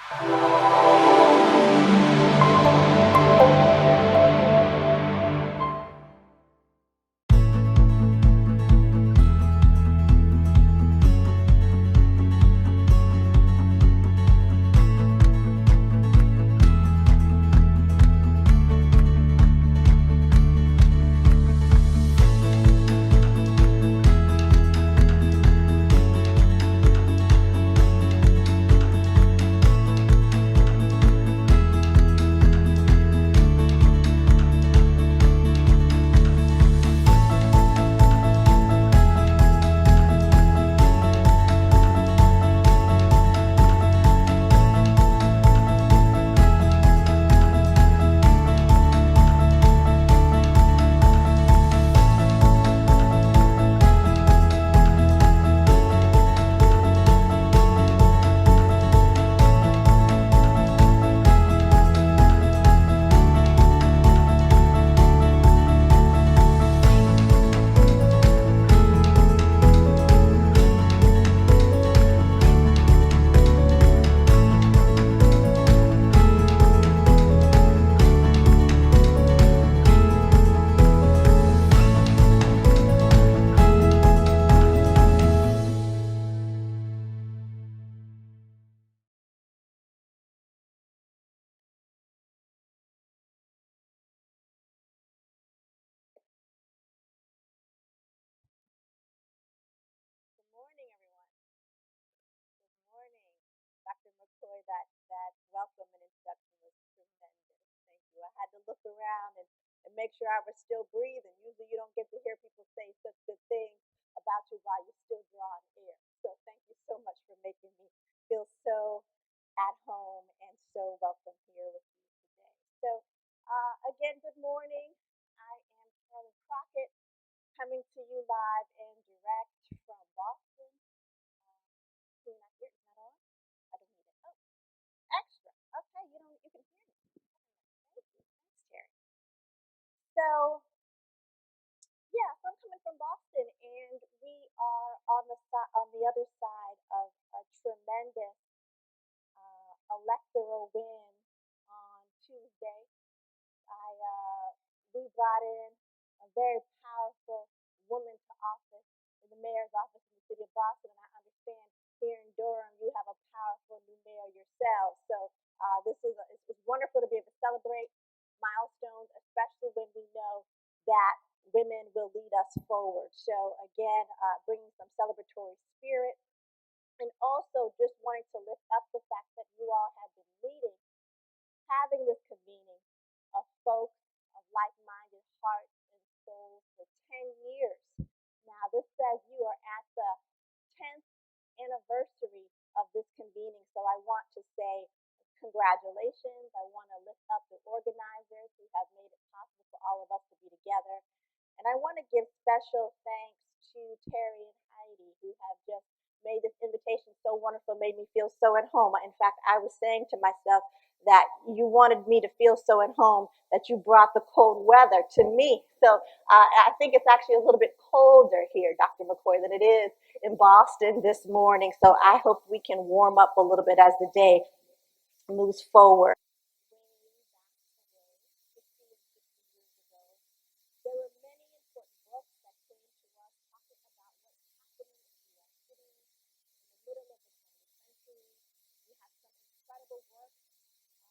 Good morning, everyone. Good morning. Dr. McCoy, that welcome and introduction was tremendous. Thank you. I had to look around and make sure I was still breathing. Usually you don't get to hear people say such good things about you while you're still drawing air. So thank you so much for making me feel so at home and so welcome here with you today. So again, good morning. I am Karilyn Crockett coming to you live and direct from Boston. Can you not hear? Is that on? I don't need it. Oh, extra. Okay, you can hear me. Thank you. Thanks, Terry. So yeah, so I'm coming from Boston, and we are on the other side of a tremendous electoral win on Tuesday. We brought in a very powerful woman to office in the mayor's office in the city of Boston, and I understand here in Durham you have a powerful new mayor yourself. So it's wonderful to be able to celebrate milestones, especially when we know that women will lead us forward. So again, bringing some celebratory spirit, and also just wanting to lift up the fact that you all have been leading, having this convening of folks of like-minded hearts and souls for 10 years. Now, this says you are at the 10th anniversary of this convening, so I want to say congratulations. I want to lift up the organizers who have made it possible for all of us to be together. And I want to give special thanks to Terry and Heidi, who have just made this invitation so wonderful, made me feel so at home. In fact, I was saying to myself that you wanted me to feel so at home that you brought the cold weather to me. So I think it's actually a little bit colder here, Dr. McCoy, than it is in Boston this morning. So I hope we can warm up a little bit as the day moves forward. There were many important books that came to us talking about what's happening in the U.S. cities in the middle of the 20th century. We have some incredible work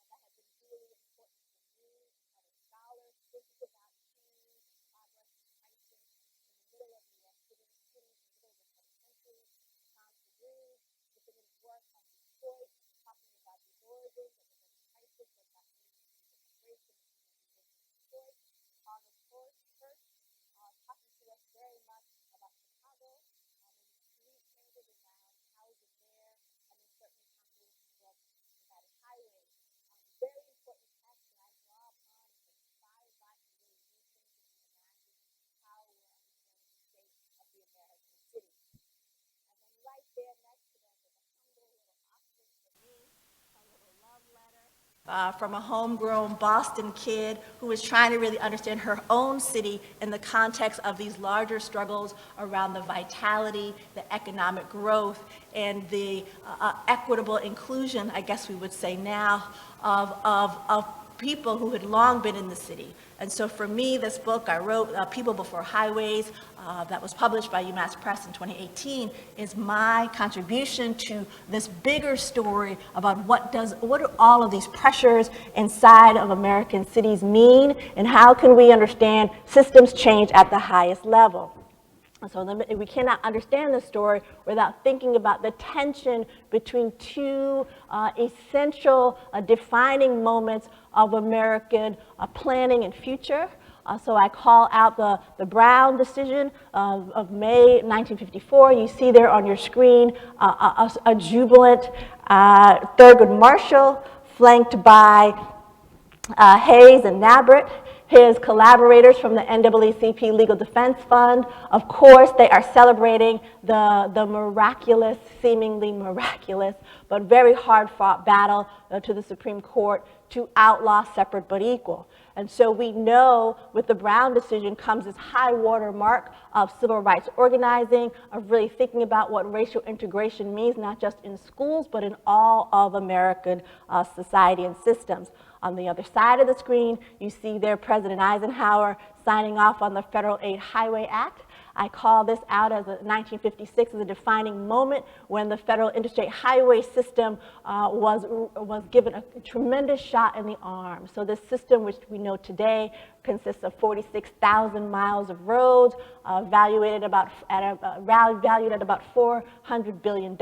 that has been really important for me, other scholars thinking about change, progress, and crisis in the middle of U.S. cities in the middle of the 20th century. Tom Peru, looking at his work on Detroit, talking about the origins of the crisis from a homegrown Boston kid who was trying to really understand her own city in the context of these larger struggles around the vitality, the economic growth, and the equitable inclusion, I guess we would say now, of people who had long been in the city. And so for me, this book I wrote, People Before Highways, that was published by UMass Press in 2018, is my contribution to this bigger story about what do all of these pressures inside of American cities mean, and how can we understand systems change at the highest level. So we cannot understand the story without thinking about the tension between two essential defining moments of American planning and future. So I call out the Brown decision of May 1954. You see there on your screen a jubilant Thurgood Marshall, flanked by Hayes and Nabbit, his collaborators from the NAACP Legal Defense Fund. Of course, they are celebrating the miraculous, seemingly miraculous, but very hard-fought battle to the Supreme Court to outlaw separate but equal. And so we know with the Brown decision comes this high water mark of civil rights organizing, of really thinking about what racial integration means, not just in schools, but in all of American society and systems. On the other side of the screen, you see there President Eisenhower signing off on the Federal Aid Highway Act. I call this out as 1956 as a defining moment when the federal interstate highway system was given a tremendous shot in the arm. So this system, which we know today, consists of 46,000 miles of roads, valued at about $400 billion,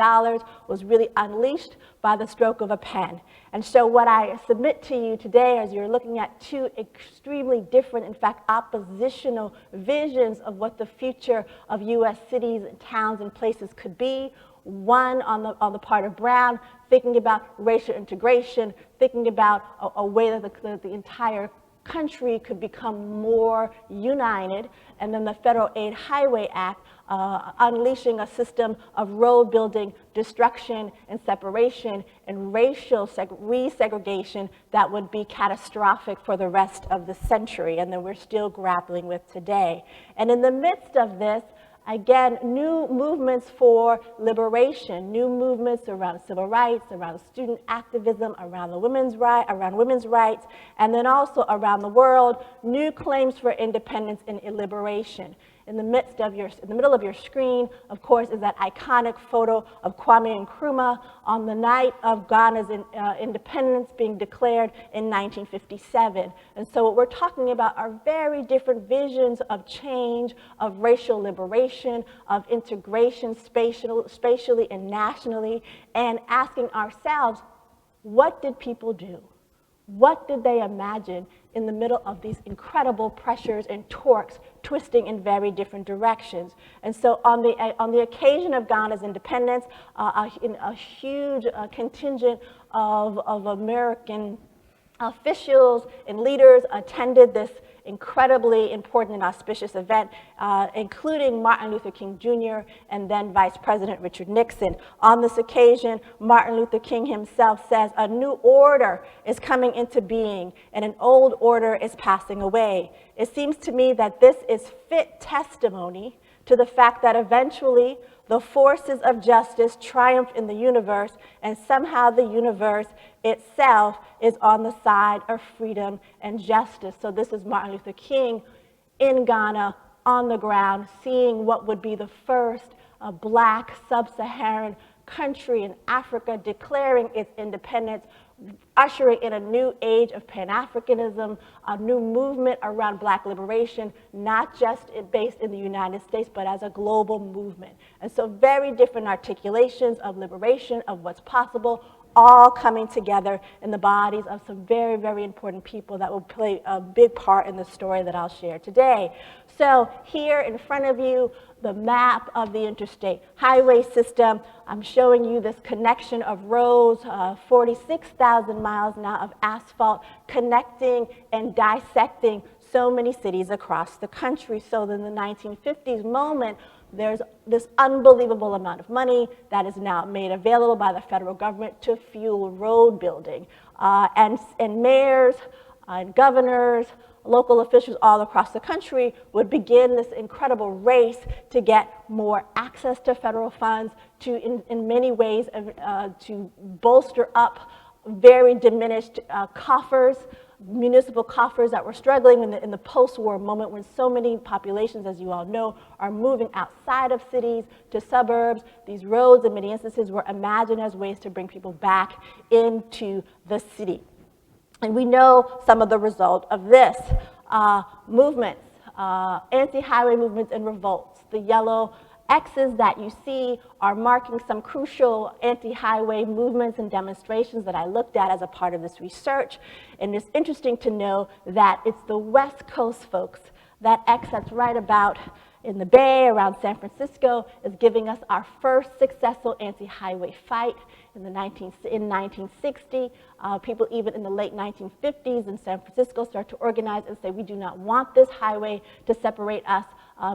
was really unleashed by the stroke of a pen. And so what I submit to you today, as you're looking at two extremely different, in fact, oppositional visions of what the future of U.S. cities and towns and places could be. One on the part of Brown, thinking about racial integration, thinking about a way that the entire country could become more united, and then the Federal Aid Highway Act unleashing a system of road building, destruction, and separation, and racial resegregation that would be catastrophic for the rest of the century, and that we're still grappling with today. And in the midst of this, again, new movements for liberation, new movements around civil rights, around student activism, around women's rights, and then also around the world, new claims for independence and liberation. In the middle of your screen, of course, is that iconic photo of Kwame Nkrumah on the night of Ghana's independence being declared in 1957. And so what we're talking about are very different visions of change, of racial liberation, of integration spatially and nationally, and asking ourselves, what did people do? What did they imagine in the middle of these incredible pressures and torques twisting in very different directions? And so on the occasion of Ghana's independence, a huge contingent of American officials and leaders attended this incredibly important and auspicious event, including Martin Luther King Jr. and then Vice President Richard Nixon. On this occasion, Martin Luther King himself says, "A new order is coming into being and an old order is passing away." It seems to me that this is fit testimony to the fact that eventually the forces of justice triumph in the universe, and somehow the universe itself is on the side of freedom and justice. So this is Martin Luther King in Ghana, on the ground, seeing what would be the first black sub-Saharan country in Africa declaring its independence, ushering in a new age of Pan-Africanism, a new movement around black liberation, not just based in the United States, but as a global movement. And so very different articulations of liberation, of what's possible, all coming together in the bodies of some very, very important people that will play a big part in the story that I'll share today. So here in front of you, the map of the interstate highway system. I'm showing you this connection of roads, 46,000 miles now of asphalt connecting and dissecting so many cities across the country. So in the 1950s moment, there's this unbelievable amount of money that is now made available by the federal government to fuel road building. And mayors and governors, local officials all across the country would begin this incredible race to get more access to federal funds, to, in many ways, to bolster up very diminished coffers, municipal coffers that were struggling in the post-war moment when so many populations, as you all know, are moving outside of cities to suburbs. These roads, in many instances, were imagined as ways to bring people back into the city. And we know some of the result of this. Movements, anti-highway movements and revolts. The yellow X's that you see are marking some crucial anti-highway movements and demonstrations that I looked at as a part of this research. And it's interesting to know that it's the West Coast folks, that X that's right about in the Bay, around San Francisco, is giving us our first successful anti-highway fight in 1960. People even in the late 1950s in San Francisco start to organize and say, we do not want this highway to separate us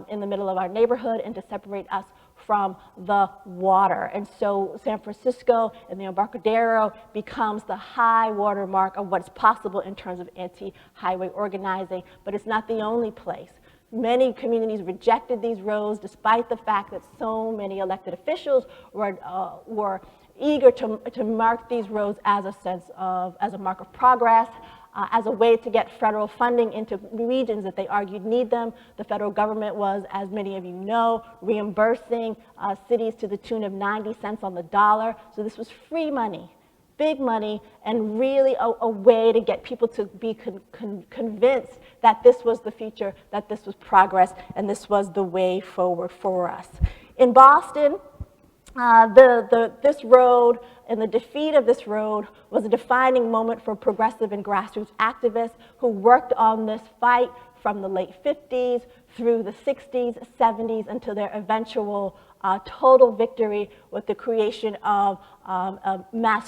in the middle of our neighborhood and to separate us from the water. And so San Francisco and the Embarcadero becomes the high water mark of what's possible in terms of anti-highway organizing, but it's not the only place. Many communities rejected these roads despite the fact that so many elected officials were eager to mark these roads as a mark of progress, as a way to get federal funding into regions that they argued need them. The federal government was, as many of you know, reimbursing cities to the tune of 90 cents on the dollar. So this was free money, big money, and really a way to get people to be convinced that this was the future, that this was progress, and this was the way forward for us. In Boston, this road and the defeat of this road was a defining moment for progressive and grassroots activists who worked on this fight from the late 50s through the 60s, 70s, until their eventual total victory with the creation of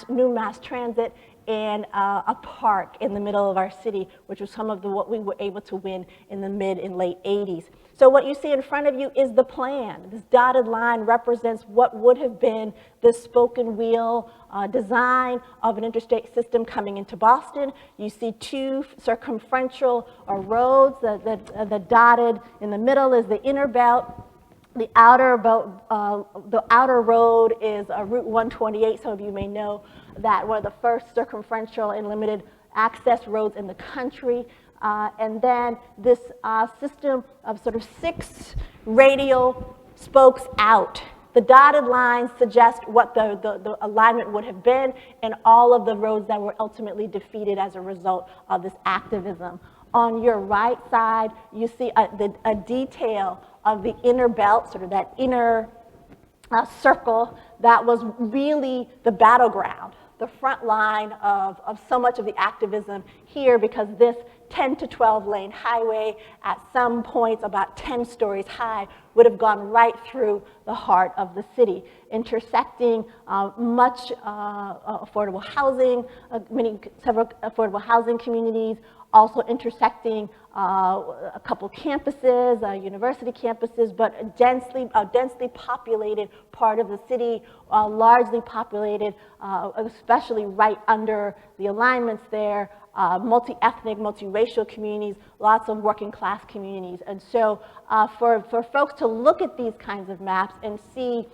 new mass transit and a park in the middle of our city, which was some of what we were able to win in the mid and late 80s. So what you see in front of you is the plan. This dotted line represents what would have been the spoken wheel design of an interstate system coming into Boston. You see two circumferential roads. The dotted in the middle is the inner belt. The outer road is Route 128. Some of you may know that one of the first circumferential and limited access roads in the country. And then this system of sort of 6 radial spokes out. The dotted lines suggest what the alignment would have been, and all of the roads that were ultimately defeated as a result of this activism. On your right side, you see a detail of the inner belt, sort of that inner circle that was really the battleground, the front line of so much of the activism here, because this 10 to 12 lane highway at some points about 10 stories high would have gone right through the heart of the city, intersecting much affordable housing, several affordable housing communities, also intersecting a couple campuses, university campuses, but a densely populated part of the city, largely populated, especially right under the alignments there, multi-ethnic, multi-racial communities, lots of working class communities. And so for folks to look at these kinds of maps and see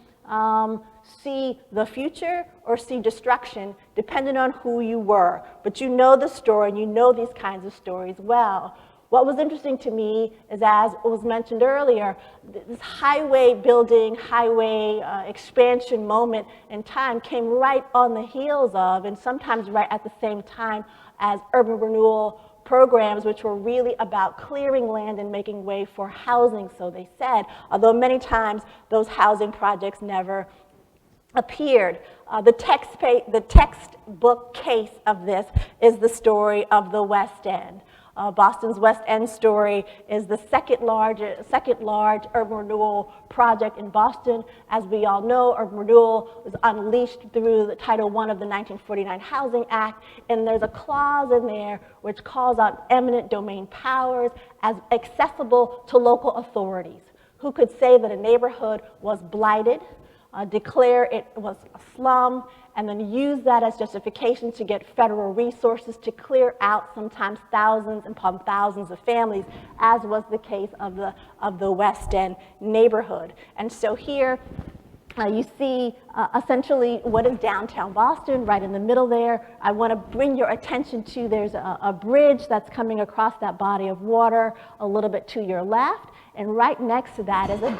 the future or see destruction, depending on who you were. But you know the story and you know these kinds of stories well. What was interesting to me is, as was mentioned earlier, this highway building, highway expansion moment in time came right on the heels of, and sometimes right at the same time as urban renewal programs, which were really about clearing land and making way for housing, so they said, although many times those housing projects never appeared. The textbook case of this is the story of the West End. Boston's West End story is the second large urban renewal project in Boston. As we all know, urban renewal was unleashed through the Title I of the 1949 Housing Act, and there's a clause in there which calls out eminent domain powers as accessible to local authorities. who could say that a neighborhood was blighted, declare it was a slum, and then use that as justification to get federal resources to clear out sometimes thousands upon thousands of families, as was the case of the West End neighborhood. And so here, you see essentially what is downtown Boston, right in the middle there. I want to bring your attention to, there's a bridge that's coming across that body of water a little bit to your left, and right next to that is a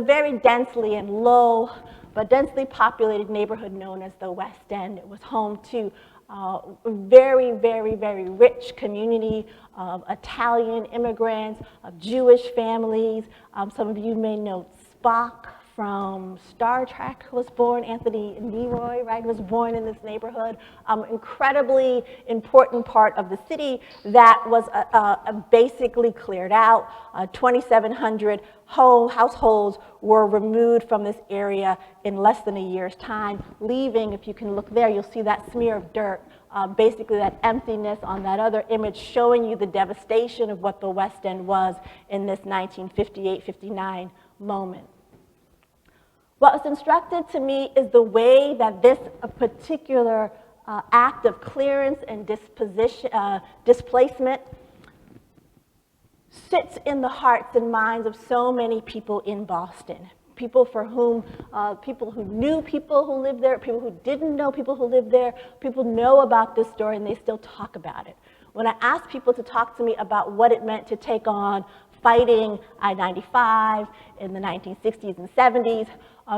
very densely and low, but densely populated neighborhood known as the West End. It was home to a very, very, very rich community of Italian immigrants, of Jewish families. Some of you may know Spock from Star Trek was born, Anthony Leroy, right, was born in this neighborhood. Incredibly important part of the city that was basically cleared out. 2,700 households were removed from this area in less than a year's time, leaving, if you can look there, you'll see that smear of dirt, basically that emptiness on that other image showing you the devastation of what the West End was in this 1958-59 moment. What was instructed to me is the way that this particular act of clearance and displacement sits in the hearts and minds of so many people in Boston. People for whom, people who knew people who lived there, people who didn't know people who lived there, people know about this story and they still talk about it. When I asked people to talk to me about what it meant to take on fighting I-95 in the 1960s and 70s,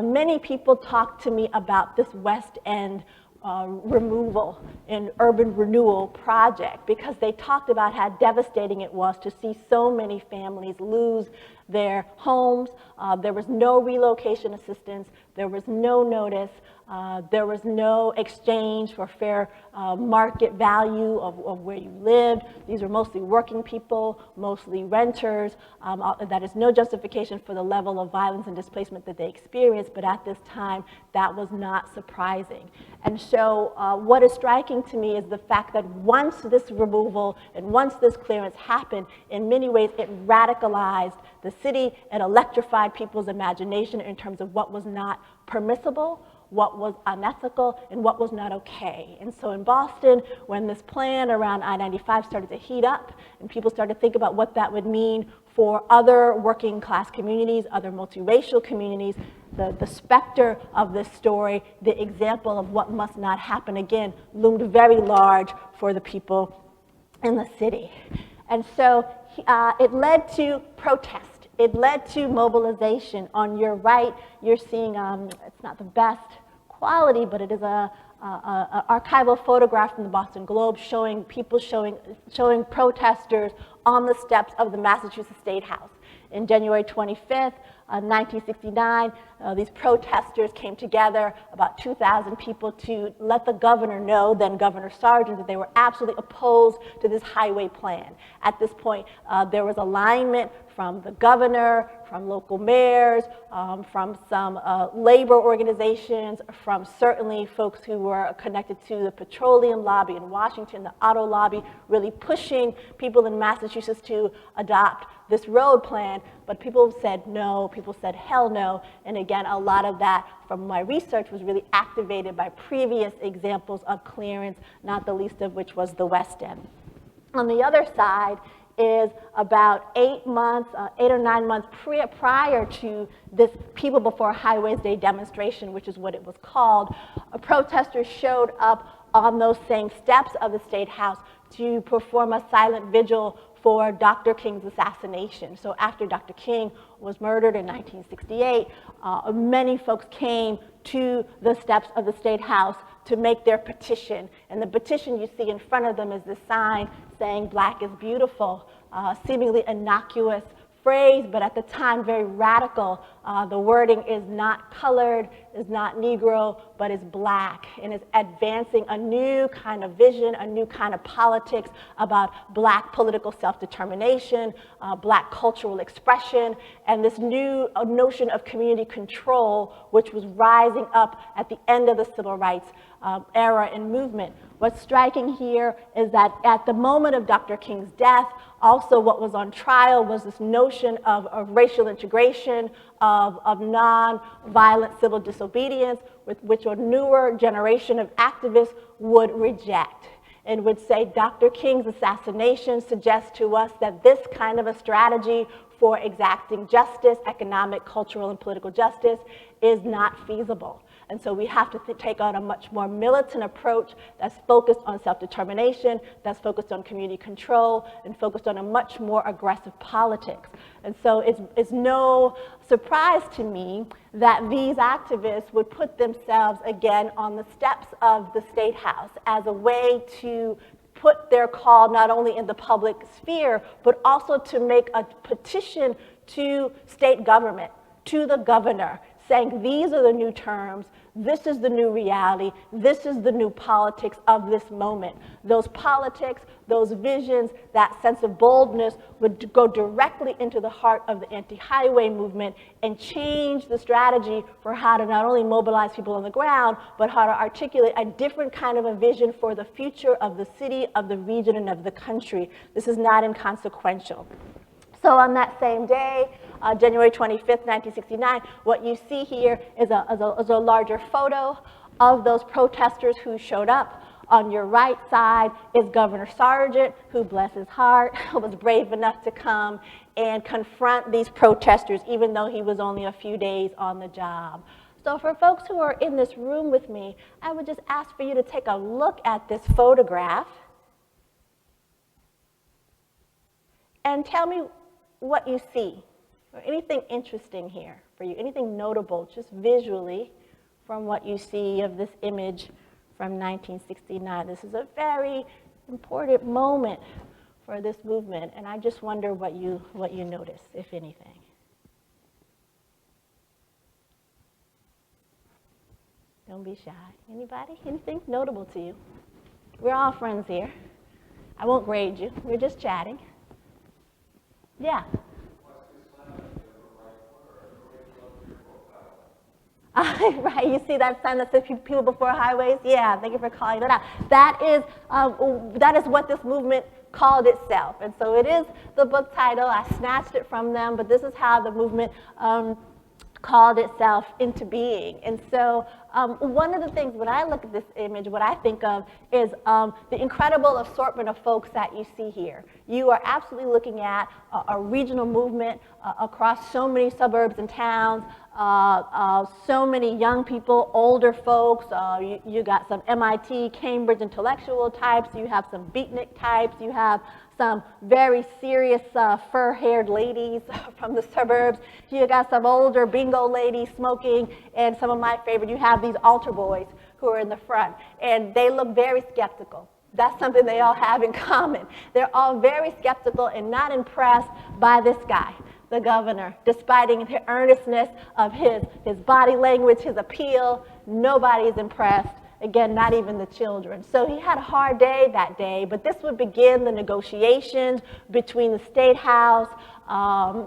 many people talked to me about this West End removal and urban renewal project because they talked about how devastating it was to see so many families lose their homes. There was no relocation assistance. There was no notice. There was no exchange for fair market value of where you lived. These were mostly working people, mostly renters. That is no justification for the level of violence and displacement that they experienced, but at this time, that was not surprising. And so what is striking to me is the fact that once this removal and once this clearance happened, in many ways it radicalized the city and electrified people's imagination in terms of what was not permissible, what was unethical, and what was not okay. And so in Boston, when this plan around I-95 started to heat up and people started to think about what that would mean for other working class communities, other multiracial communities, the specter of this story, the example of what must not happen again, loomed very large for the people in the city. And so it led to protest. It led to mobilization. On your right, you're seeing, it's not the best quality, but it is an archival photograph from the Boston Globe showing people, showing protesters on the steps of the Massachusetts State House. In January 25th, 1969, these protesters came together, about 2,000 people, to let the governor know, then Governor Sargent, that they were absolutely opposed to this highway plan. At this point, there was alignment from the governor, from local mayors, from some labor organizations, from certainly folks who were connected to the petroleum lobby in Washington, the auto lobby, really pushing people in Massachusetts to adopt this road plan. But people said no, people said hell no, and again, a lot of that from my research was really activated by previous examples of clearance, not the least of which was the West End. On the other side is about 8 or 9 months prior to this People Before Highways Day demonstration, which is what it was called, protesters showed up on those same steps of the State House to perform a silent vigil for Dr. King's assassination. So after Dr. King was murdered in 1968, many folks came to the steps of the State House to make their petition. And the petition you see in front of them is this sign saying "Black is beautiful," seemingly innocuous phrase, but at the time very radical. The wording is not colored, is not Negro, but is Black, and is advancing a new kind of vision, a new kind of politics about Black political self-determination, Black cultural expression, and this new notion of community control, which was rising up at the end of the civil rights era and movement. What's striking here is that at the moment of Dr. King's death, also what was on trial was this notion of racial integration, of non-violent civil disobedience, which a newer generation of activists would reject and would say Dr. King's assassination suggests to us that this kind of a strategy for exacting justice, economic, cultural, and political justice is not feasible. And so we have to take on a much more militant approach that's focused on self-determination, that's focused on community control, and focused on a much more aggressive politics. And so it's no surprise to me that these activists would put themselves again on the steps of the State House as a way to put their call not only in the public sphere, but also to make a petition to state government, to the governor, saying these are the new terms, this is the new reality, this is the new politics of this moment. Those politics, those visions, that sense of boldness would go directly into the heart of the anti-highway movement and change the strategy for how to not only mobilize people on the ground, but how to articulate a different kind of a vision for the future of the city, of the region, and of the country. This is not inconsequential. So on that same day, January 25th, 1969, what you see here is a larger photo of those protesters who showed up. On your right side is Governor Sargent, who, bless his heart, was brave enough to come and confront these protesters, even though he was only a few days on the job. So for folks who are in this room with me, I would just ask for you to take a look at this photograph and tell me what you see, or anything interesting here for you, anything notable, just visually, from what you see of this image from 1969. This is a very important moment for this movement, and I just wonder what you notice, if anything. Don't be shy. Anybody? Anything notable to you? We're all friends here. I won't grade you. We're just chatting. Yeah. Right, you see that sign that says people before highways? Yeah, thank you for calling that out. That is what this movement called itself. And so it is the book title. I snatched it from them, but this is how the movement called itself into being. And so one of the things when I look at this image, what I think of is the incredible assortment of folks that you see here. You are absolutely looking at a regional movement across so many suburbs and towns, so many young people, older folks. You got some MIT, Cambridge intellectual types. You have some beatnik types. You have some very serious fur-haired ladies from the suburbs. You got some older bingo ladies smoking, and some of my favorite, you have these altar boys who are in the front, and they look very skeptical. That's something they all have in common. They're all very skeptical and not impressed by this guy, the governor, despite the earnestness of his body language, his appeal. Nobody's impressed. Again, not even the children. So he had a hard day that day, but this would begin the negotiations between the State House,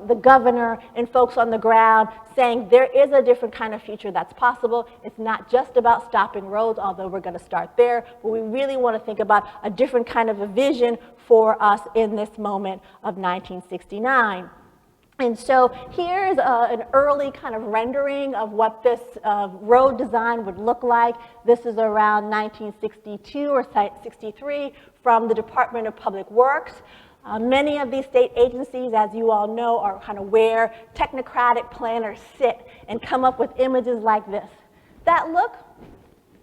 the governor, and folks on the ground, saying there is a different kind of future that's possible. It's not just about stopping roads, although we're going to start there, but we really want to think about a different kind of a vision for us in this moment of 1969. And so here's an early kind of rendering of what this road design would look like. This is around 1962 or 63 from the Department of Public Works. Many of these state agencies, as you all know, are kind of where technocratic planners sit and come up with images like this that look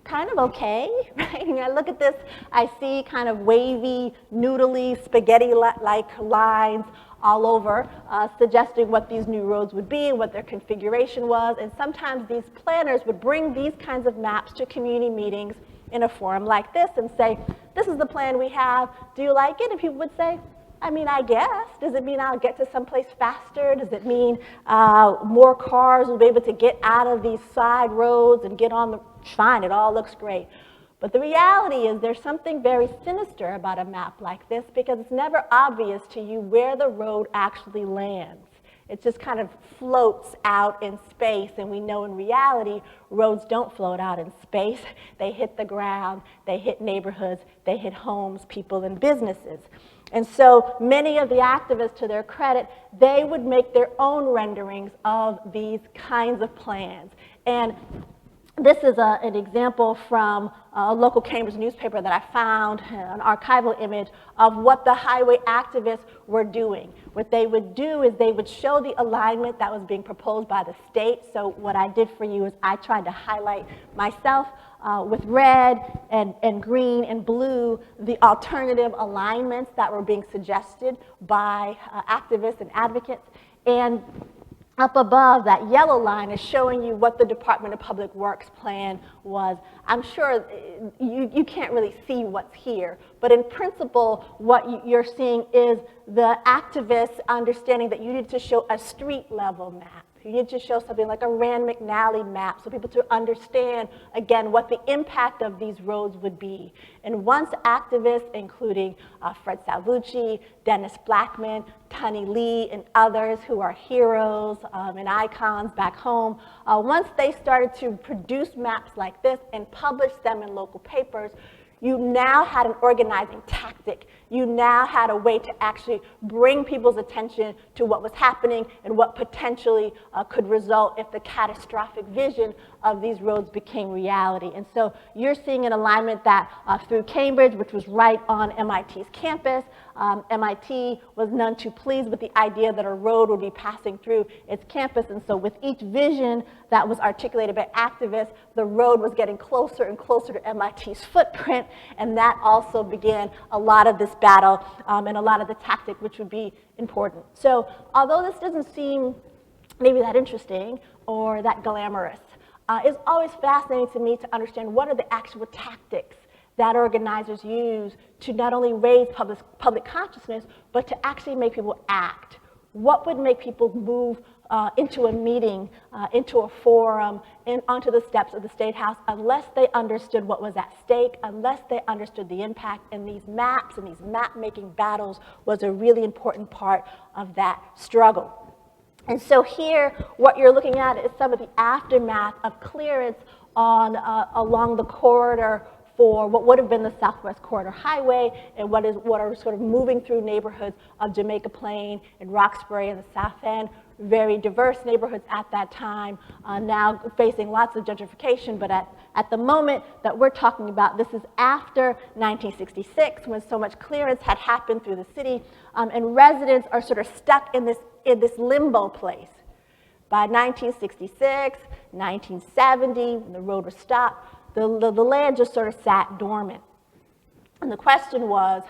kind of okay, right? And I look at this, I see kind of wavy, noodly, spaghetti-like lines all over, suggesting what these new roads would be and what their configuration was. And sometimes these planners would bring these kinds of maps to community meetings in a forum like this and say, this is the plan we have, do you like it? And people would say, I mean, I guess. Does it mean I'll get to someplace faster? Does it mean more cars will be able to get out of these side roads and get on the, fine, it all looks great. But the reality is there's something very sinister about a map like this because it's never obvious to you where the road actually lands. It just kind of floats out in space, and we know in reality, roads don't float out in space. They hit the ground, they hit neighborhoods, they hit homes, people, and businesses. And so many of the activists, to their credit, they would make their own renderings of these kinds of plans. And this is an example from a local Cambridge newspaper that I found, an archival image of what the highway activists were doing. What they would do is they would show the alignment that was being proposed by the state. So what I did for you is I tried to highlight myself with red and green and blue, the alternative alignments that were being suggested by activists and advocates. And up above, that yellow line is showing you what the Department of Public Works plan was. I'm sure you can't really see what's here, but in principle, what you're seeing is the activists understanding that you need to show a street level map. You need to show something like a Rand McNally map so people to understand, again, what the impact of these roads would be. And once activists, including Fred Salvucci, Dennis Blackman, Tunny Lee, and others who are heroes and icons back home, once they started to produce maps like this and publish them in local papers, you now had an organizing tactic. You now had a way to actually bring people's attention to what was happening and what potentially could result if the catastrophic vision of these roads became reality. And so you're seeing an alignment that through Cambridge, which was right on MIT's campus, MIT was none too pleased with the idea that a road would be passing through its campus. And so with each vision that was articulated by activists, the road was getting closer and closer to MIT's footprint. And that also began a lot of this battle and a lot of the tactic, which would be important. So although this doesn't seem maybe that interesting or that glamorous, it's always fascinating to me to understand what are the actual tactics that organizers use to not only raise public consciousness, but to actually make people act. What would make people move into a meeting, into a forum, and onto the steps of the State House unless they understood what was at stake, unless they understood the impact, and these maps and these map-making battles was a really important part of that struggle. And so here, what you're looking at is some of the aftermath of clearance on, along the corridor for what would have been the Southwest Corridor Highway and what are sort of moving through neighborhoods of Jamaica Plain and Roxbury and the South End, very diverse neighborhoods at that time, now facing lots of gentrification, but at the moment that we're talking about, this is after 1966 when so much clearance had happened through the city, and residents are sort of stuck in this limbo place. By 1966, 1970, when the road was stopped, the land just sort of sat dormant. And the question was,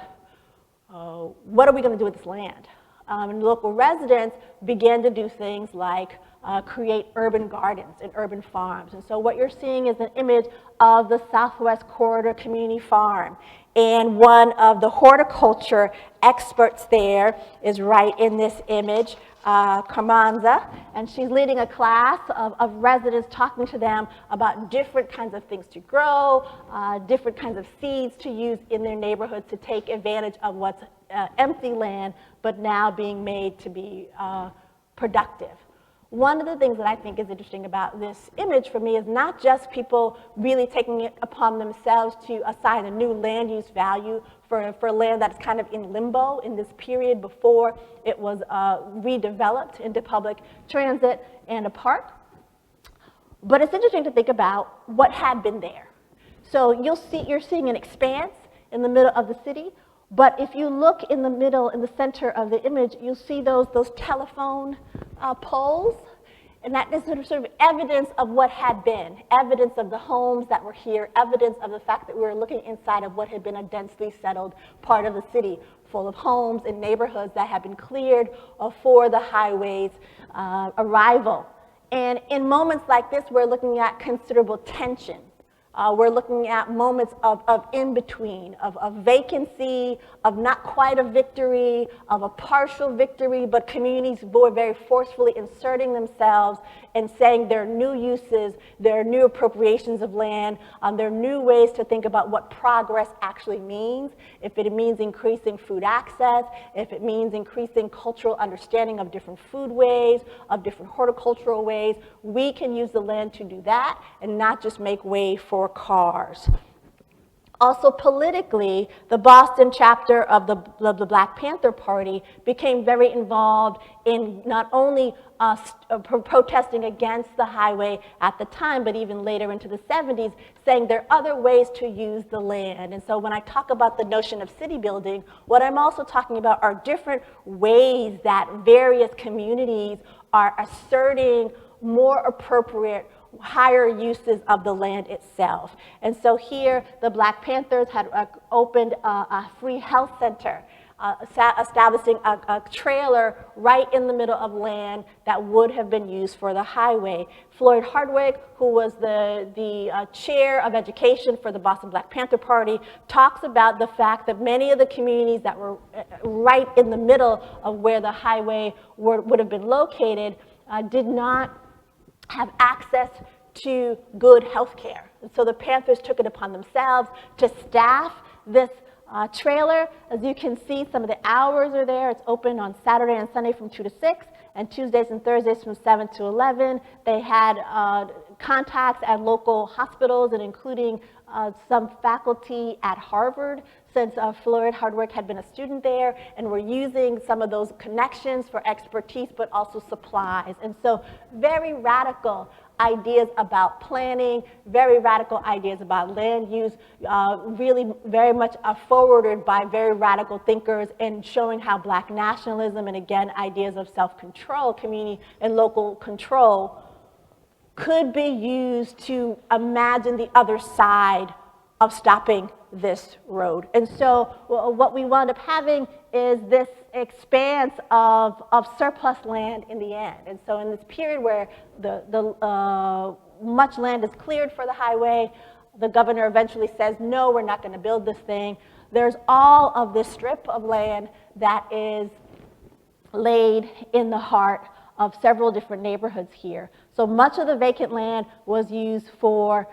what are we going to do with this land? And local residents began to do things like create urban gardens and urban farms. And so what you're seeing is an image of the Southwest Corridor Community Farm. And one of the horticulture experts there is right in this image, Carmanza, and she's leading a class of residents talking to them about different kinds of things to grow, different kinds of seeds to use in their neighborhood to take advantage of what's empty land, but now being made to be productive. One of the things that I think is interesting about this image for me is not just people really taking it upon themselves to assign a new land use value for land that's kind of in limbo in this period before it was redeveloped into public transit and a park. But it's interesting to think about what had been there. So you're seeing an expanse in the middle of the city, but if you look in the middle, in the center of the image, you'll see those telephone poles, and that is sort of evidence of what had been, evidence of the homes that were here, evidence of the fact that we were looking inside of what had been a densely settled part of the city, full of homes and neighborhoods that had been cleared for the highway's arrival. And in moments like this, we're looking at considerable tension We're looking at moments of in-between, of vacancy, of not quite a victory, of a partial victory, but communities were very forcefully inserting themselves and saying there are new uses, there are new appropriations of land, there are new ways to think about what progress actually means. If it means increasing food access, if it means increasing cultural understanding of different foodways, of different horticultural ways, we can use the land to do that and not just make way for cars. Also politically, the Boston chapter of the Black Panther Party became very involved in not only protesting against the highway at the time, but even later into the 70s, saying there are other ways to use the land. And so when I talk about the notion of city building, what I'm also talking about are different ways that various communities are asserting more appropriate higher uses of the land itself. And so here, the Black Panthers had opened a free health center, establishing a trailer right in the middle of land that would have been used for the highway. Floyd Hardwick, who was the chair of education for the Boston Black Panther Party, talks about the fact that many of the communities that were right in the middle of where the highway would have been located did not have access to good health care. And so the Panthers took it upon themselves to staff this trailer. As you can see, some of the hours are there. It's open on Saturday and Sunday from 2 to 6, and Tuesdays and Thursdays from 7 to 11. They had contacts at local hospitals and including some faculty at Harvard, since Floyd Hardwick had been a student there, and were using some of those connections for expertise, but also supplies. And so very radical ideas about planning, very radical ideas about land use, really very much forwarded by very radical thinkers and showing how Black nationalism and again ideas of self-control, community and local control could be used to imagine the other side of stopping this road. And so what we wound up having is this expanse of surplus land in the end. And so in this period where much land is cleared for the highway, the governor eventually says, no, we're not going to build this thing. There's all of this strip of land that is laid in the heart of several different neighborhoods here. So much of the vacant land was used for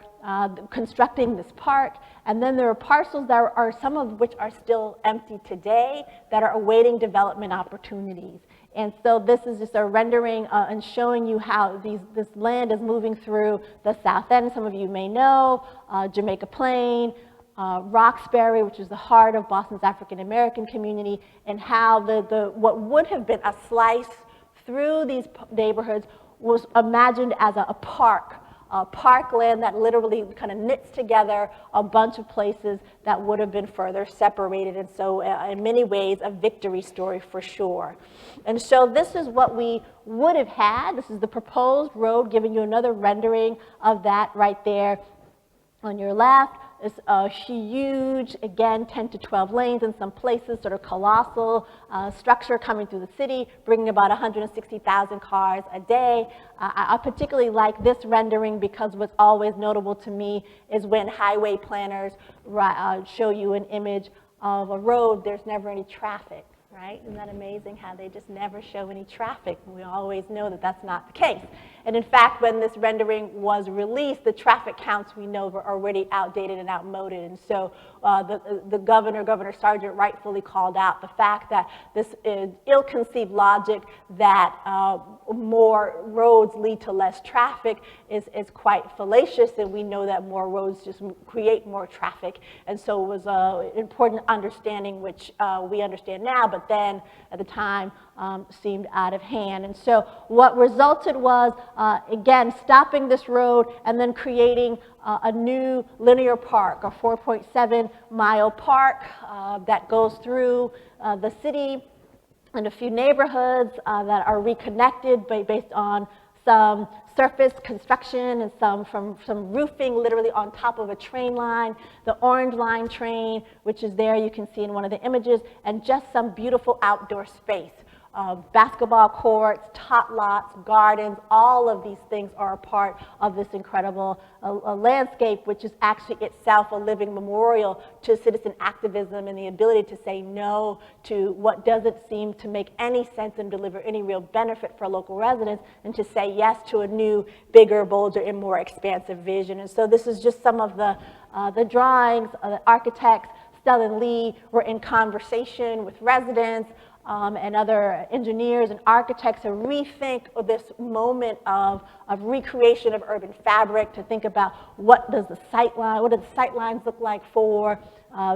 constructing this park, and then there are parcels that are some of which are still empty today that are awaiting development opportunities. And so this is just a rendering and showing you how this land is moving through the South End. Some of you may know Jamaica Plain, Roxbury, which is the heart of Boston's African American community, and how what would have been a slice through these neighborhoods was imagined as a parkland that literally kind of knits together a bunch of places that would have been further separated. And so in many ways, a victory story for sure. And so this is what we would have had. This is the proposed road, giving you another rendering of that right there on your left. It's a huge, again, 10 to 12 lanes in some places, sort of colossal structure coming through the city, bringing about 160,000 cars a day. I particularly like this rendering because what's always notable to me is when highway planners show you an image of a road, there's never any traffic. Right? Isn't that amazing how they just never show any traffic? We always know that that's not the case. And in fact, when this rendering was released, the traffic counts we know were already outdated and outmoded. And so the Governor Sargent rightfully called out the fact that this is ill-conceived logic that more roads lead to less traffic is quite fallacious, and we know that more roads just create more traffic. And so it was an important understanding, which we understand now, but then at the time seemed out of hand. And so what resulted was, again, stopping this road and then creating a new linear park, a 4.7-mile park that goes through the city and a few neighborhoods that are reconnected based on some surface construction and some roofing literally on top of a train line, the Orange Line train, which is there, you can see in one of the images, and just some beautiful outdoor space. basketball courts, tot lots, gardens, all of these things are a part of this incredible landscape, which is actually itself a living memorial to citizen activism and the ability to say no to what doesn't seem to make any sense and deliver any real benefit for local residents, and to say yes to a new, bigger, bolder, and more expansive vision. And so this is just some of the drawings. The architects, Stella and Lee, were in conversation with residents and other engineers and architects to rethink this moment of recreation of urban fabric, to think about what do the sight lines look like for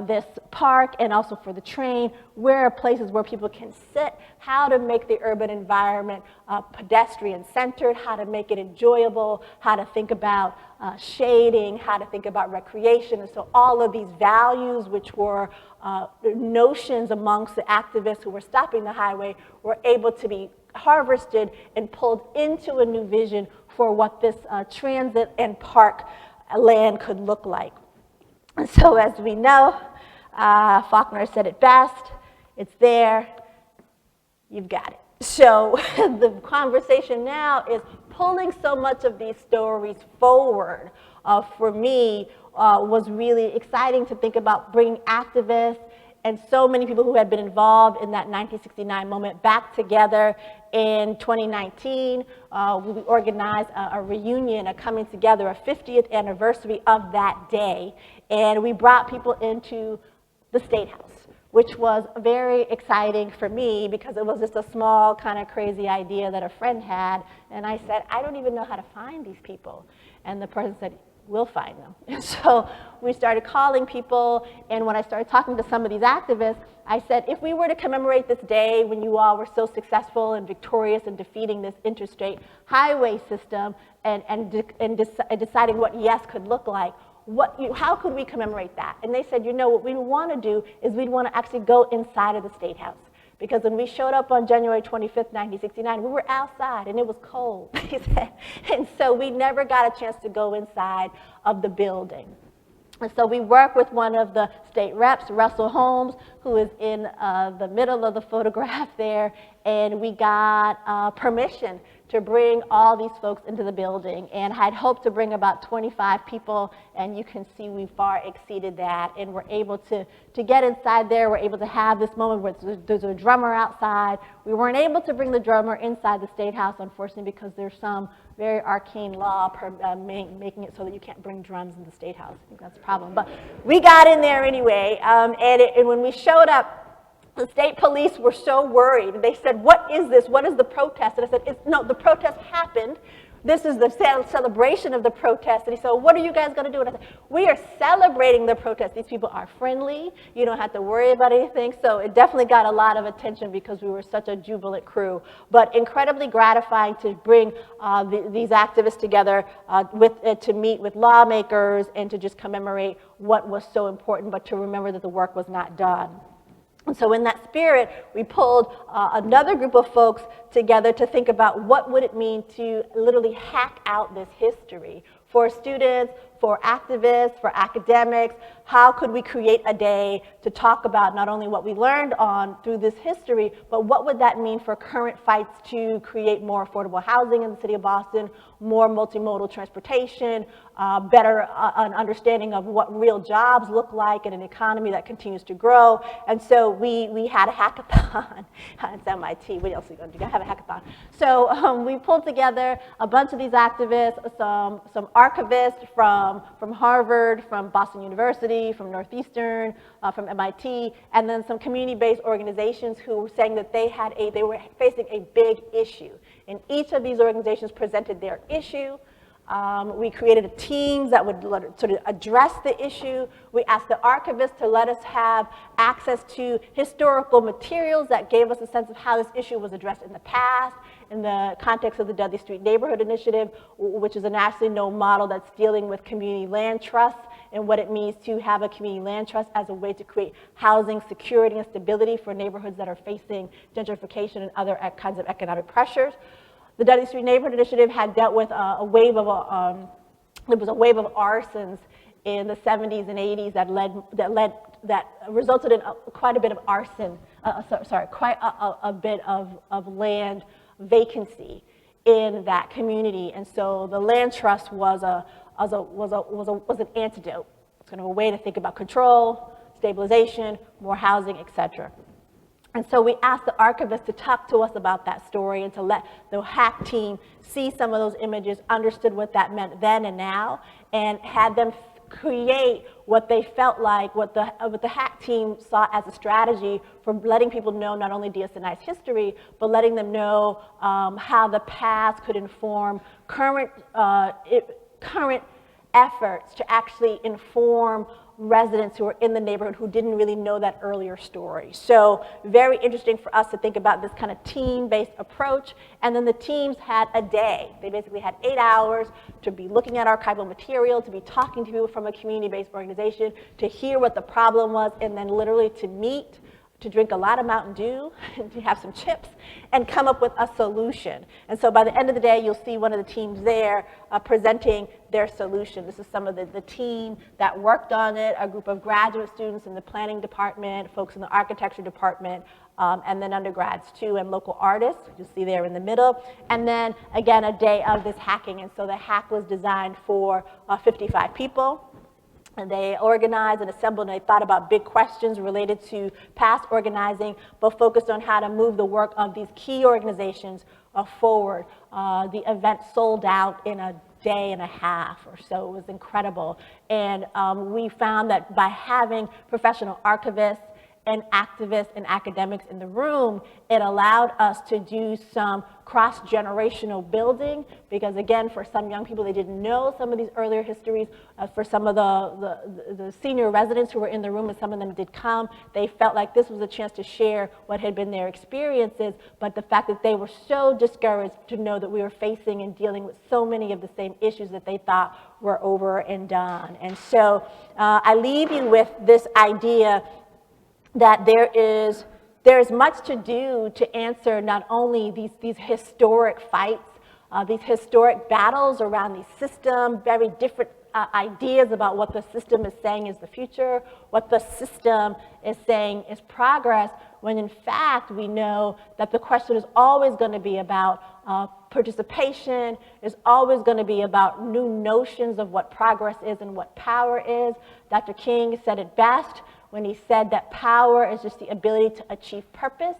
this park and also for the train, where are places where people can sit, how to make the urban environment pedestrian-centered, how to make it enjoyable, how to think about shading, how to think about recreation. And so all of these values, which were notions amongst the activists who were stopping the highway, were able to be harvested and pulled into a new vision for what this transit and park land could look like. And so as we know, Faulkner said it best, it's there, you've got it. So the conversation now is pulling so much of these stories forward. For me, was really exciting to think about bringing activists and so many people who had been involved in that 1969 moment back together in 2019. We organized a reunion, a coming together, a 50th anniversary of that day. And we brought people into the State House, which was very exciting for me because it was just a small kind of crazy idea that a friend had. And I said, I don't even know how to find these people. And the person said, we'll find them. And so we started calling people, and when I started talking to some of these activists, I said, if we were to commemorate this day when you all were so successful and victorious in defeating this interstate highway system and deciding what yes could look like, how could we commemorate that? And they said, you know, what we want to do is we'd want to actually go inside of the State House. Because when we showed up on January 25th, 1969, we were outside and it was cold, he said. And so we never got a chance to go inside of the building. And so we worked with one of the state reps, Russell Holmes, who is in the middle of the photograph there, and we got permission to bring all these folks into the building. And I'd hoped to bring about 25 people, and you can see we far exceeded that. And we're able to get inside there. We're able to have this moment where there's a drummer outside. We weren't able to bring the drummer inside the State House, unfortunately, because there's some very arcane law making it so that you can't bring drums in the State House. I think that's a problem. But we got in there anyway. And when we showed up, the state police were so worried. They said, what is this? What is the protest? And I said, no, the protest happened. This is the celebration of the protest. And he said, what are you guys going to do? And I said, we are celebrating the protest. These people are friendly. You don't have to worry about anything. So it definitely got a lot of attention because we were such a jubilant crew. But incredibly gratifying to bring these activists together to meet with lawmakers and to just commemorate what was so important, but to remember that the work was not done. And so in that spirit, we pulled another group of folks together to think about what would it mean to literally hack out this history for students, for activists, for academics. How could we create a day to talk about not only what we learned through this history, but what would that mean for current fights to create more affordable housing in the city of Boston, more multimodal transportation, better an understanding of what real jobs look like in an economy that continues to grow. And so we had a hackathon. It's MIT, what else are you going to do? Have a hackathon. So we pulled together a bunch of these activists, some archivists from Harvard, from Boston University, from Northeastern, from MIT, and then some community-based organizations who were saying that they were facing a big issue. And each of these organizations presented their issue. We created teams that would sort of address the issue. We asked the archivists to let us have access to historical materials that gave us a sense of how this issue was addressed in the past, in the context of the Dudley Street Neighborhood Initiative, which is a nationally known model that's dealing with community land trusts and what it means to have a community land trust as a way to create housing security and stability for neighborhoods that are facing gentrification and other kinds of economic pressures. The Dudley Street Neighborhood Initiative had dealt with a wave of arsons in the 70s and 80s that led that resulted in quite a bit of arson, quite a bit of land vacancy in that community. And so the land trust was an antidote. It's kind of a way to think about control, stabilization, more housing, et cetera. And so we asked the archivist to talk to us about that story and to let the hack team see some of those images, understood what that meant then and now, and had them create what they felt like, what the hack team saw as a strategy for letting people know not only DS&I's history, but letting them know how the past could inform current efforts to actually inform residents who are in the neighborhood who didn't really know that earlier story. So very interesting for us to think about this kind of team-based approach. And then the teams had a day. They basically had 8 hours to be looking at archival material, to be talking to people from a community-based organization, to hear what the problem was, and then literally to meet, to drink a lot of Mountain Dew, and to have some chips, and come up with a solution. And so by the end of the day, you'll see one of the teams there presenting their solution. This is some of the team that worked on it, a group of graduate students in the planning department, folks in the architecture department, and then undergrads too, and local artists, you'll see there in the middle. And then again, a day of this hacking. And so the hack was designed for 55 people. And they organized and assembled, and they thought about big questions related to past organizing, but focused on how to move the work of these key organizations forward. The event sold out in a day and a half or so. It was incredible. And we found that by having professional archivists and activists and academics in the room, it allowed us to do some cross-generational building, because again, for some young people, they didn't know some of these earlier histories. For some of the senior residents who were in the room, and some of them did come, they felt like this was a chance to share what had been their experiences, but the fact that they were so discouraged to know that we were facing and dealing with so many of the same issues that they thought were over and done. And so I leave you with this idea that there is much to do to answer not only these historic fights, these historic battles around the system, very different ideas about what the system is saying is the future, what the system is saying is progress, when in fact we know that the question is always going to be about participation, is always going to be about new notions of what progress is and what power is. Dr. King said it best when he said that power is just the ability to achieve purpose.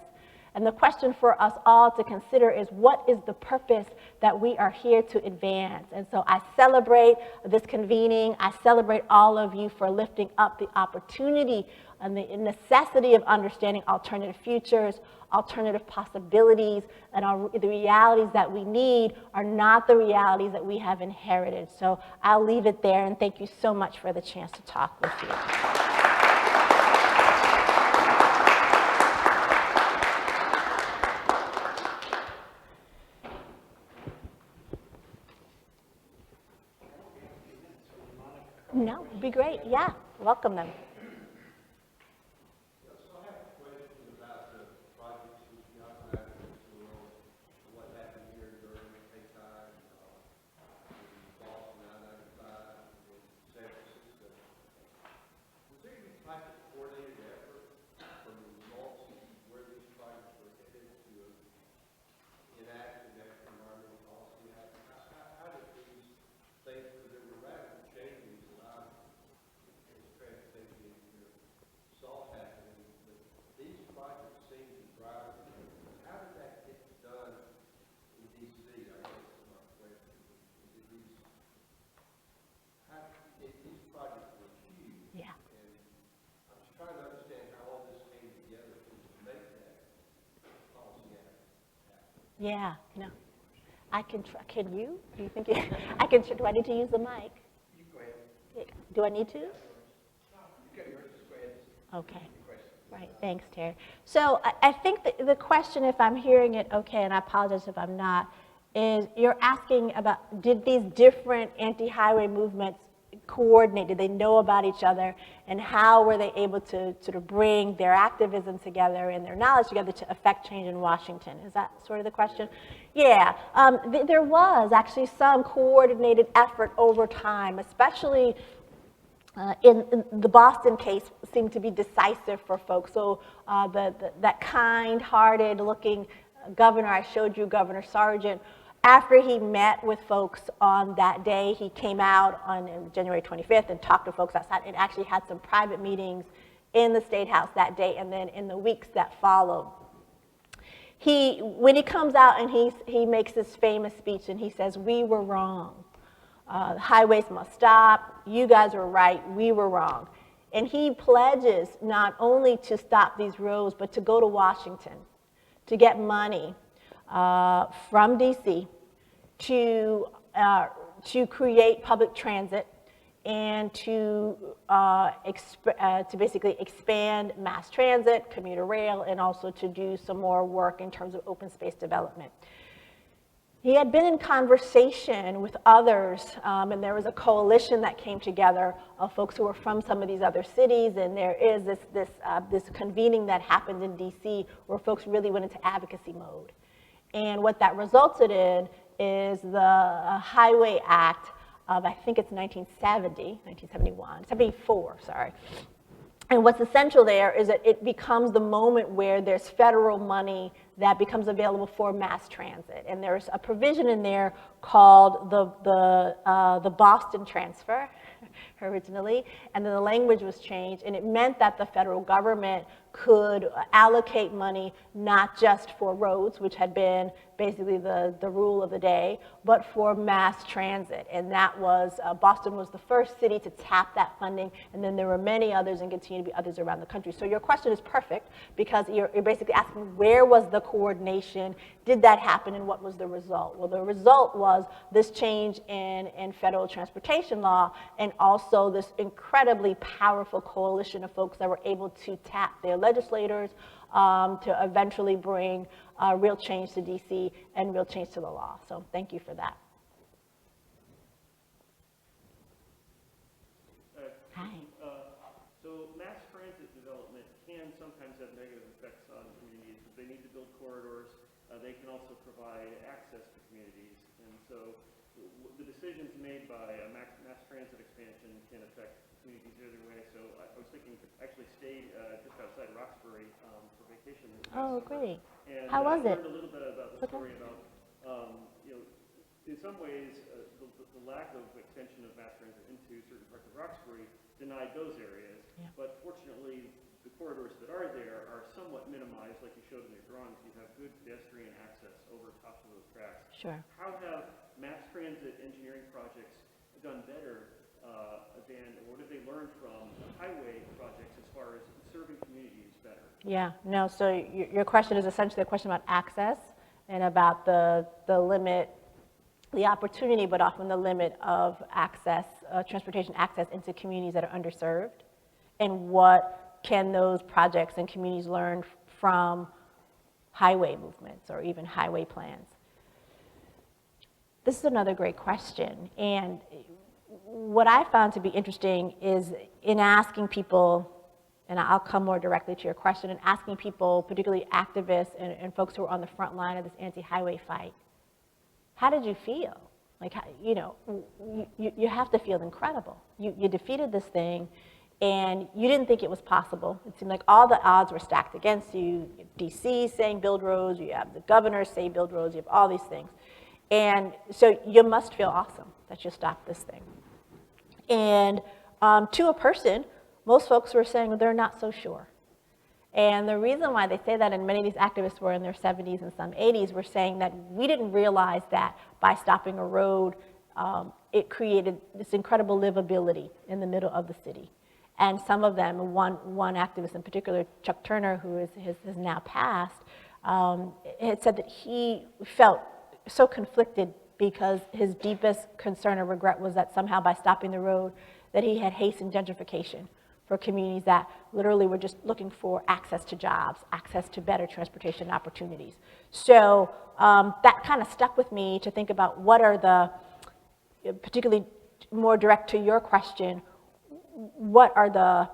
And the question for us all to consider is, what is the purpose that we are here to advance? And so I celebrate this convening. I celebrate all of you for lifting up the opportunity and the necessity of understanding alternative futures, alternative possibilities, and the realities that we need are not the realities that we have inherited. So I'll leave it there, and thank you so much for the chance to talk with you. No, it'd be great. Yeah, welcome them. Yeah, no. I can try. Can you? Do you think you, I can? Do I need to use the mic? You go ahead. Do I need to? No, you got yours. Just go ahead. Okay. Right. Thanks, Terry. So I think the question, if I'm hearing it okay, and I apologize if I'm not, is you're asking about, did these different anti-highway movements coordinate? Did they know about each other? And how were they able to sort of bring their activism together and their knowledge together to affect change in Washington? Is that sort of the question? Yeah. There was actually some coordinated effort over time, especially in the Boston case seemed to be decisive for folks. So that kind-hearted looking governor I showed you, Governor Sargent, after he met with folks on that day, he came out on January 25th and talked to folks outside and actually had some private meetings in the State House that day and then in the weeks that followed. When he comes out and he makes this famous speech and he says, "We were wrong. Highways must stop. You guys were right. We were wrong." And he pledges not only to stop these roads, but to go to Washington to get money from DC to create public transit and to basically expand mass transit, commuter rail, and also to do some more work in terms of open space development. He had been in conversation with others, and there was a coalition that came together of folks who were from some of these other cities, and there is this convening that happened in DC where folks really went into advocacy mode. And what that resulted in is the Highway Act of, I think it's 1974, sorry. And what's essential there is that it becomes the moment where there's federal money that becomes available for mass transit. And there's a provision in there called the Boston Transfer, originally, and then the language was changed, and it meant that the federal government could allocate money not just for roads, which had been basically the rule of the day, but for mass transit. And that was, Boston was the first city to tap that funding, and then there were many others and continue to be others around the country. So your question is perfect, because you're basically asking where was the coordination, did that happen, and what was the result? Well, the result was this change in federal transportation law, and also this incredibly powerful coalition of folks that were able to tap their legislators to eventually bring real change to DC and real change to the law. So thank you for that. Hi. So mass transit development can sometimes have negative effects on communities. If they need to build corridors, they can also provide access to communities. And so the decisions made by a mass transit expansion can affect communities either way. So I was thinking to actually stay just outside Roxbury for vacation this past summer. Great. And How was it? I learned a little bit about the story about, in some ways, the lack of extension of mass transit into certain parts of Roxbury denied those areas. Yeah. But fortunately, the corridors that are there are somewhat minimized, like you showed in your drawings. You have good pedestrian access over top of those tracks. Sure. How have mass transit engineering projects done better or what have they learned from highway projects as far as serving communities better? Yeah, no, so your question is essentially a question about access and about the limit, the opportunity, but often the limit of access, transportation access into communities that are underserved, and what can those projects and communities learn from highway movements or even highway plans? This is another great question, and what I found to be interesting is in asking people, and I'll come more directly to your question, and asking people, particularly activists and folks who are on the front line of this anti-highway fight, how did you feel? Like, you have to feel incredible. You defeated this thing, and you didn't think it was possible. It seemed like all the odds were stacked against you. DC saying build roads, you have the governor say build roads, you have all these things. And so you must feel awesome that you stopped this thing. And to a person, most folks were saying they're not so sure. And the reason why they say that, and many of these activists were in their 70s and some 80s, were saying that we didn't realize that by stopping a road, it created this incredible livability in the middle of the city. And some of them, one activist in particular, Chuck Turner, who has now passed, had said that he felt so conflicted because his deepest concern or regret was that somehow by stopping the road that he had hastened gentrification for communities that literally were just looking for access to jobs, access to better transportation opportunities. So that kind of stuck with me to think about what are the, particularly more direct to your question, what are the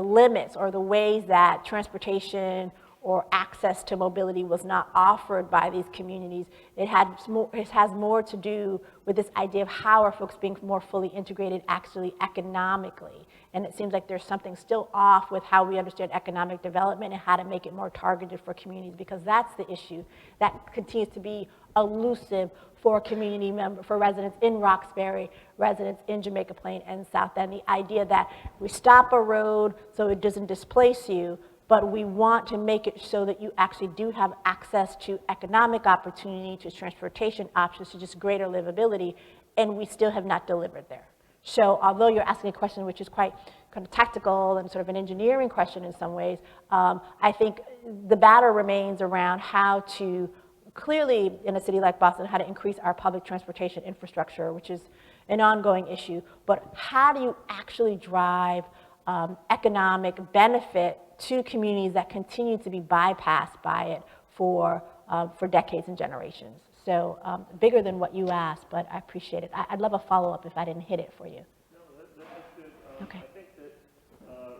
limits or the ways that transportation or access to mobility was not offered by these communities. It has more to do with this idea of how are folks being more fully integrated actually economically. And it seems like there's something still off with how we understand economic development and how to make it more targeted for communities, because that's the issue that continues to be elusive for community members, for residents in Roxbury, residents in Jamaica Plain and South End. The idea that we stop a road so it doesn't displace you, but we want to make it so that you actually do have access to economic opportunity, to transportation options, to just greater livability, and we still have not delivered there. So although you're asking a question which is quite kind of tactical and sort of an engineering question in some ways, I think the battle remains around how to clearly, in a city like Boston, how to increase our public transportation infrastructure, which is an ongoing issue, but how do you actually drive economic benefit to communities that continue to be bypassed by it for decades and generations? So bigger than what you asked, but I appreciate it. I'd love a follow-up if I didn't hit it for you. No, that's good. Okay. I think that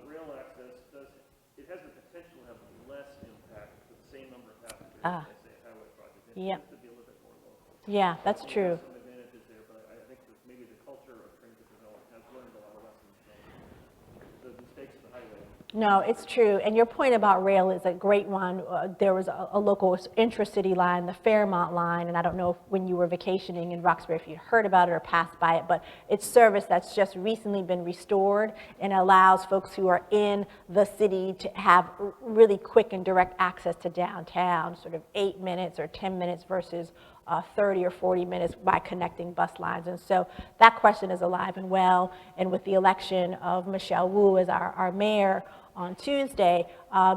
rail access has the potential to have less impact with the same number of passengers as say a highway project. It tends to be a little bit more local. Yeah, that's true. Some advantages there, but I think that maybe the culture of transit development has learned a lot of lessons from the mistakes of the highway. No, it's true. And your point about rail is a great one. There was a local intracity line, the Fairmont line, and I don't know if when you were vacationing in Roxbury if you heard about it or passed by it, but it's service that's just recently been restored and allows folks who are in the city to have really quick and direct access to downtown, sort of 8 minutes or 10 minutes versus 30 or 40 minutes by connecting bus lines. And so that question is alive and well. And with the election of Michelle Wu as our mayor on Tuesday,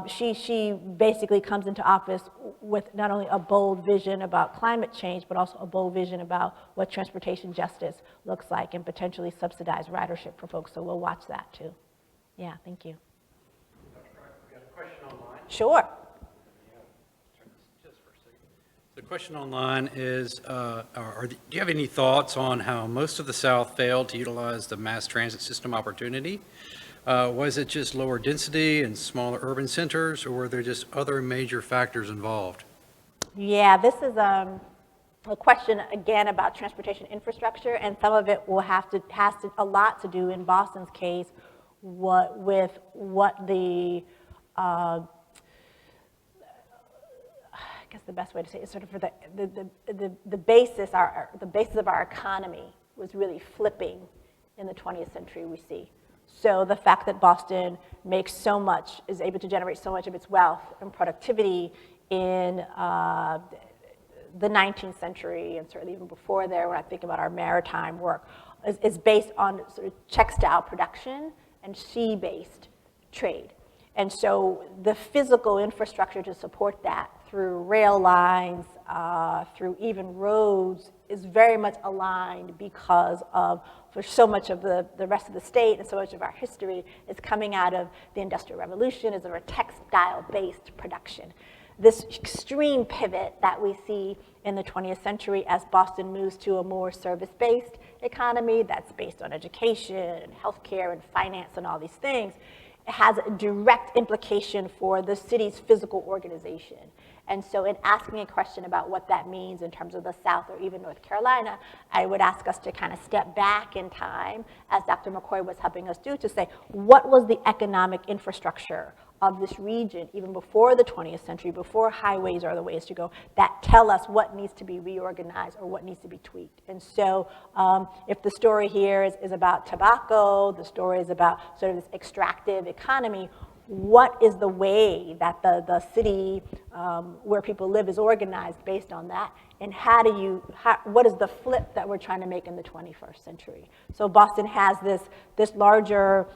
she basically comes into office with not only a bold vision about climate change, but also a bold vision about what transportation justice looks like and potentially subsidized ridership for folks. So we'll watch that too. Yeah, thank you. We got a question online. Sure. The question online is, do you have any thoughts on how most of the South failed to utilize the mass transit system opportunity? Was it just lower density and smaller urban centers, or were there just other major factors involved? Yeah, this is a question again about transportation infrastructure, and some of it has a lot to do in Boston's case with what the I guess the best way to say it is sort of for the basis of our economy was really flipping in the 20th century, we see. So the fact that Boston makes so much, is able to generate so much of its wealth and productivity in the 19th century, and certainly even before there, when I think about our maritime work, is based on sort of textile production and sea-based trade. And so the physical infrastructure to support that through rail lines, through even roads, is very much aligned because of, for so much of the rest of the state and so much of our history is coming out of the Industrial Revolution, is a textile-based production. This extreme pivot that we see in the 20th century as Boston moves to a more service-based economy that's based on education and healthcare and finance and all these things, it has a direct implication for the city's physical organization. And so in asking a question about what that means in terms of the South or even North Carolina, I would ask us to kind of step back in time, as Dr. McCoy was helping us do, to say, what was the economic infrastructure of this region, even before the 20th century, before highways are the ways to go, that tell us what needs to be reorganized or what needs to be tweaked. And so if the story here is about tobacco, the story is about sort of this extractive economy, what is the way that the city where people live is organized based on that? And what is the flip that we're trying to make in the 21st century? So Boston has this larger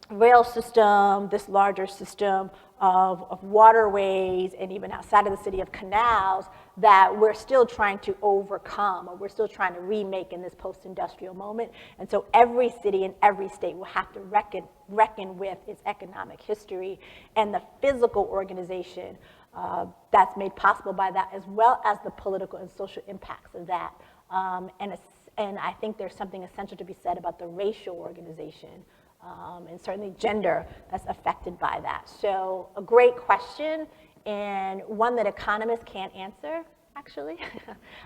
rail system, this larger system of waterways, and even outside of the city of canals that we're still trying to overcome, or we're still trying to remake in this post-industrial moment. And so every city and every state will have to reckon with its economic history and the physical organization that's made possible by that, as well as the political and social impacts of that. And I think there's something essential to be said about the racial organization and certainly gender that's affected by that. So a great question, and one that economists can't answer, actually.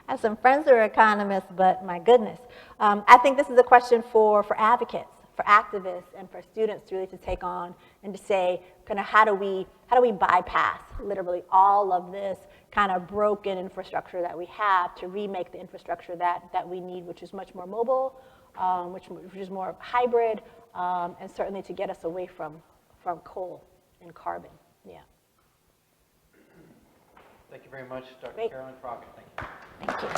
I have some friends who are economists, but my goodness. I think this is a question for advocates, for activists, and for students really to take on and to say, kind of, how do we bypass literally all of this kind of broken infrastructure that we have to remake the infrastructure that we need, which is much more mobile, which is more hybrid, and certainly to get us away from coal and carbon. Yeah. Thank you very much, Dr. Great. Karilyn Crockett. Thank you. Thank you.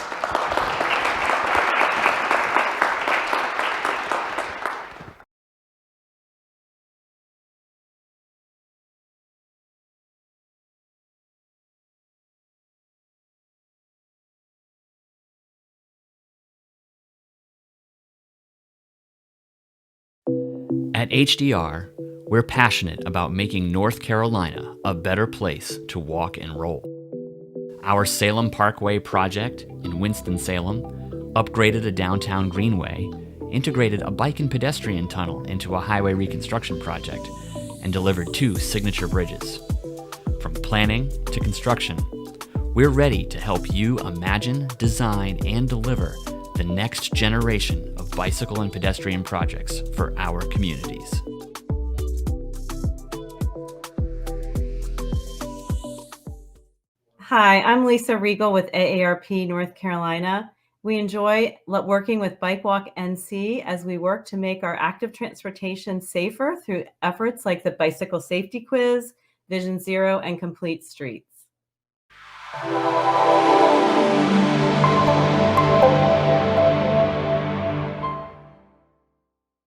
At HDR, we're passionate about making North Carolina a better place to walk and roll. Our Salem Parkway project in Winston-Salem upgraded a downtown greenway, integrated a bike and pedestrian tunnel into a highway reconstruction project, and delivered 2 signature bridges. From planning to construction, we're ready to help you imagine, design, and deliver the next generation of bicycle and pedestrian projects for our communities. Hi, I'm Lisa Regal with AARP North Carolina. We enjoy working with BikeWalkNC as we work to make our active transportation safer through efforts like the Bicycle Safety Quiz, Vision Zero, and Complete Streets.